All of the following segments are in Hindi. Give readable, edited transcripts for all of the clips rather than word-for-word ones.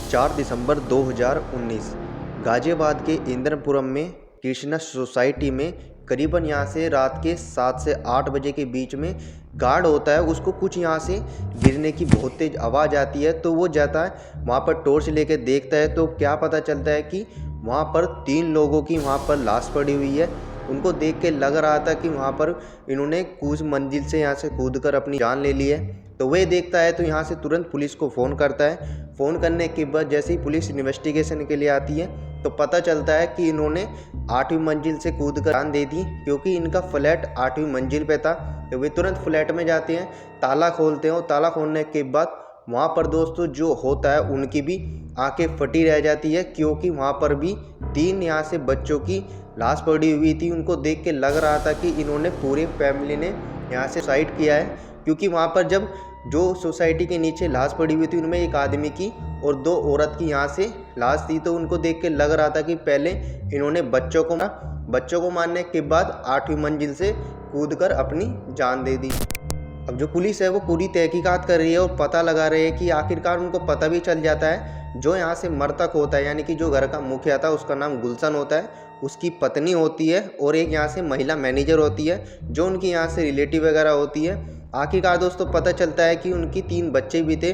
4 दिसंबर 2019 गाज़ियाबाद के इंद्रपुरम में कृष्णा सोसाइटी में करीबन यहाँ से रात के 7 से 8 बजे के बीच में गार्ड होता है, उसको कुछ यहाँ से गिरने की बहुत तेज़ आवाज़ आती है। तो वो जाता है वहाँ पर, टॉर्च लेके देखता है तो क्या पता चलता है कि वहाँ पर 3 लोगों की वहाँ पर लाश पड़ी हुई है। उनको देख के लग रहा था कि वहाँ पर इन्होंने कुछ मंजिल से यहाँ से कूदकर अपनी जान ले ली है। तो वह देखता है तो यहाँ से तुरंत पुलिस को फ़ोन करता है। फ़ोन करने के बाद जैसे ही पुलिस इन्वेस्टिगेशन के लिए आती है तो पता चलता है कि इन्होंने 8वीं मंजिल से कूदकर जान दे दी, क्योंकि इनका फ्लैट 8वीं मंजिल पे था। तो वे तुरंत फ्लैट में जाते हैं, ताला खोलते हैं और ताला खोलने के बाद वहाँ पर दोस्तों जो होता है उनकी भी आंखें फटी रह जाती है, क्योंकि वहाँ पर भी 3 यहाँ से बच्चों की लाश पड़ी हुई थी। उनको देख के लग रहा था कि इन्होंने पूरे फैमिली ने यहाँ से सुसाइड किया है, क्योंकि वहाँ पर जब जो सोसाइटी के नीचे लाश पड़ी हुई थी उनमें एक आदमी की और 2 औरत की यहाँ से लाश थी। तो उनको देख के लग रहा था कि पहले इन्होंने बच्चों को मारने के बाद 8वीं मंजिल से कूदकर अपनी जान दे दी। अब जो पुलिस है वो पूरी तहकीकात कर रही है और पता लगा रही है कि आखिरकार उनको पता भी चल जाता है जो यहाँ से मृतक होता है, यानी कि जो घर का मुखिया था उसका नाम गुलशन होता है, उसकी पत्नी होती है और एक यहाँ से महिला मैनेजर होती है जो उनकी यहाँ से रिलेटिव वगैरह होती है। आखिरकार दोस्तों पता चलता है कि उनकी 3 बच्चे भी थे,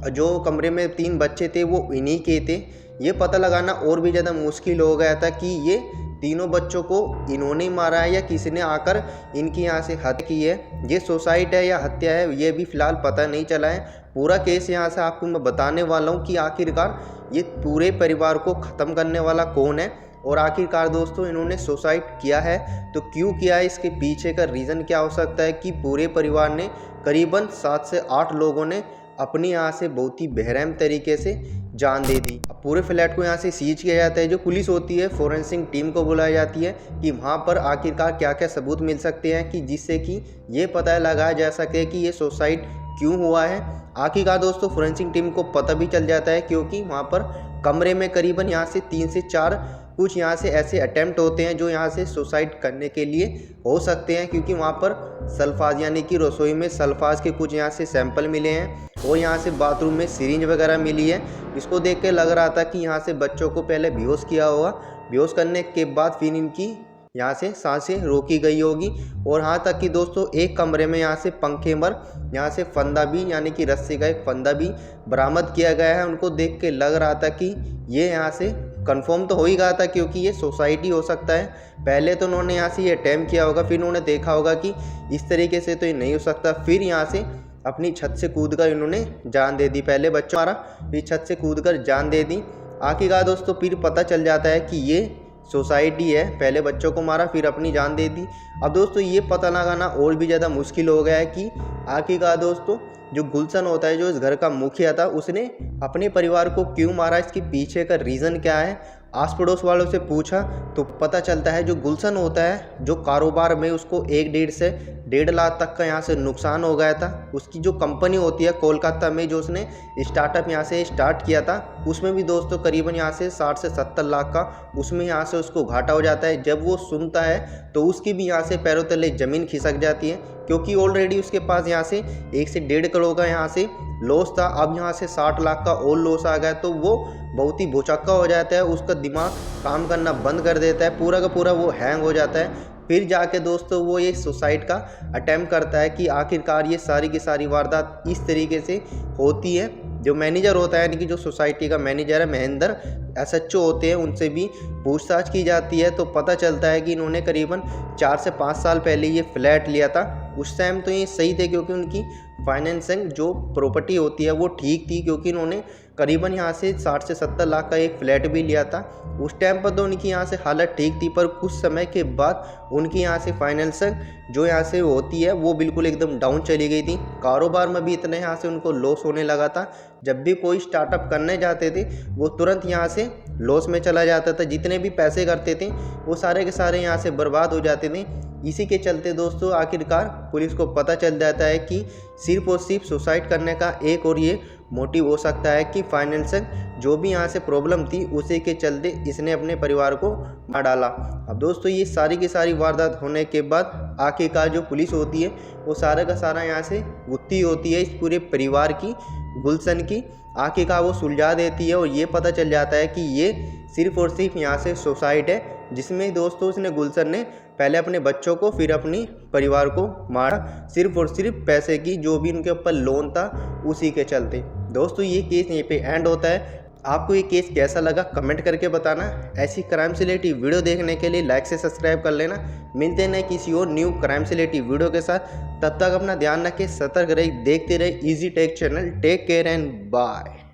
जो कमरे में 3 बच्चे थे वो इन्हीं के थे। ये पता लगाना और भी ज़्यादा मुश्किल हो गया था कि ये तीनों बच्चों को इन्होंने ही मारा है या किसी ने आकर इनकी यहाँ से हत्या की है। ये सुसाइड है या हत्या है ये भी फ़िलहाल पता नहीं चला है। पूरा केस यहाँ से आपको मैं बताने वाला हूँ कि आखिरकार ये पूरे परिवार को ख़त्म करने वाला कौन है और आखिरकार दोस्तों इन्होंने सुसाइड किया है तो क्यों किया है, इसके पीछे का रीज़न क्या हो सकता है कि पूरे परिवार ने करीबन 7 से 8 लोगों ने अपनी यहाँ से बहुत ही बेरहम तरीके से जान दे दी। अब पूरे फ्लैट को यहाँ से सीज किया जाता है। जो पुलिस होती है फोरेंसिक टीम को बुलाई जाती है कि वहाँ पर आखिरकार क्या क्या सबूत मिल सकते हैं कि जिससे कि ये पता लगाया जा सके कि ये सुसाइड क्यों हुआ है। आखिरकार दोस्तों फोरेंसिक टीम को पता भी चल जाता है, क्योंकि वहाँ पर कमरे में करीबन यहाँ से 3 से 4 कुछ यहाँ से ऐसे अटैम्प्ट होते हैं जो यहाँ से सुसाइड करने के लिए हो सकते हैं, क्योंकि वहाँ पर सल्फाज यानी कि रसोई में सल्फाज के कुछ यहाँ से सैंपल मिले हैं और यहाँ से बाथरूम में सिरिंज वगैरह मिली है। इसको देख के लग रहा था कि यहाँ से बच्चों को पहले बेहोश किया होगा, बेहोश करने के बाद फिर इनकी यहाँ से सांसें रोकी गई होगी। और यहाँ तक कि दोस्तों एक कमरे में यहाँ से पंखे पर यहाँ से फंदा भी यानी कि रस्सी का एक फंदा भी बरामद किया गया है। उनको देख के लग रहा था कि ये यहाँ से कंफर्म तो हो ही गया था क्योंकि ये सोसाइटी हो सकता है। पहले तो उन्होंने यहाँ से ये अटैम्प्ट किया होगा, फिर उन्होंने देखा होगा कि इस तरीके से तो ये नहीं हो सकता, फिर यहाँ से अपनी छत से कूदकर इन्होंने जान दे दी। पहले बच्चों मारा फिर छत से कूदकर जान दे दी। आखिरकार दोस्तों फिर पता चल जाता है कि ये सोसाइटी है, पहले बच्चों को मारा फिर अपनी जान दे दी। अब दोस्तों ये पता लगाना और भी ज़्यादा मुश्किल हो गया है कि आखिरकार दोस्तों जो गुलशन होता है, जो इस घर का मुखिया था, उसने अपने परिवार को क्यों मारा, इसके पीछे का रीज़न क्या है। आस पड़ोस वालों से पूछा तो पता चलता है जो गुलशन होता है, जो कारोबार में उसको 1 से 1.5 लाख तक का यहाँ से नुकसान हो गया था। उसकी जो कंपनी होती है कोलकाता में, जो उसने स्टार्टअप यहाँ से स्टार्ट किया था, उसमें भी दोस्तों करीबन यहाँ से 60 से 70 लाख का उसमें यहाँ से उसको घाटा हो जाता है। जब वो सुनता है तो उसकी भी यहाँ से पैरों तले ज़मीन खिसक जाती है, क्योंकि ऑलरेडी उसके पास यहाँ से 1 से 1.5 करोड़ का यहाँ से लॉस था। अब यहाँ से 60 लाख का और लॉस आ गया तो वो बहुत ही भौचक्का हो जाता है, उसका दिमाग काम करना बंद कर देता है, पूरा का पूरा वो हैंग हो जाता है। फिर जाके दोस्तों वो ये सुसाइड का अटेम्प्ट करता है कि आखिरकार ये सारी की सारी वारदात इस तरीके से होती है। जो मैनेजर होता है यानी कि जो सोसाइटी का मैनेजर है महेंद्र SHO होते हैं, उनसे भी पूछताछ की जाती है तो पता चलता है कि इन्होंने करीबन 4 से 5 साल पहले ये फ्लैट लिया था। उस टाइम तो ये सही थे क्योंकि उनकी फाइनेंसिंग जो प्रॉपर्टी होती है वो ठीक थी, क्योंकि इन्होंने करीबन यहाँ से 60 से 70 लाख का एक फ्लैट भी लिया था। उस टाइम पर तो उनकी यहाँ से हालत ठीक थी, पर कुछ समय के बाद उनकी यहाँ से फाइनेंसिंग जो यहाँ से होती है वो बिल्कुल एकदम डाउन चली गई थी। कारोबार में भी इतने यहाँ से उनको लॉस होने लगा था, जब भी कोई स्टार्टअप करने जाते थे वो तुरंत यहाँ से लॉस में चला जाता था। जितने भी पैसे करते थे वो सारे के सारे यहाँ से बर्बाद हो जाते थे। इसी के चलते दोस्तों आखिरकार पुलिस को पता चल जाता है कि सिर्फ और सिर्फ सुसाइड करने का एक और ये मोटिव हो सकता है कि फाइनेंशियल जो भी यहाँ से प्रॉब्लम थी उसी के चलते इसने अपने परिवार को मार डाला। अब दोस्तों ये सारी की सारी वारदात होने के बाद आखिरकार जो पुलिस होती है वो सारा का सारा यहाँ से गुत्थी होती है इस पूरे परिवार की गुलशन की आंखें का वो सुलझा देती है और ये पता चल जाता है कि ये सिर्फ़ और सिर्फ यहाँ से सुसाइड है, जिसमें दोस्तों उसने गुलशन ने पहले अपने बच्चों को फिर अपनी परिवार को मारा, सिर्फ और सिर्फ पैसे की जो भी उनके ऊपर लोन था उसी के चलते। दोस्तों ये केस यहीं पे एंड होता है। आपको ये केस कैसा लगा कमेंट करके बताना। ऐसी क्राइम से रिलेटेड वीडियो देखने के लिए लाइक से सब्सक्राइब कर लेना। मिलते हैं किसी और न्यू क्राइम से रिलेटेड वीडियो के साथ। तब तक अपना ध्यान रखें, सतर्क रहे, देखते रहे easy tech channel. Take care and bye.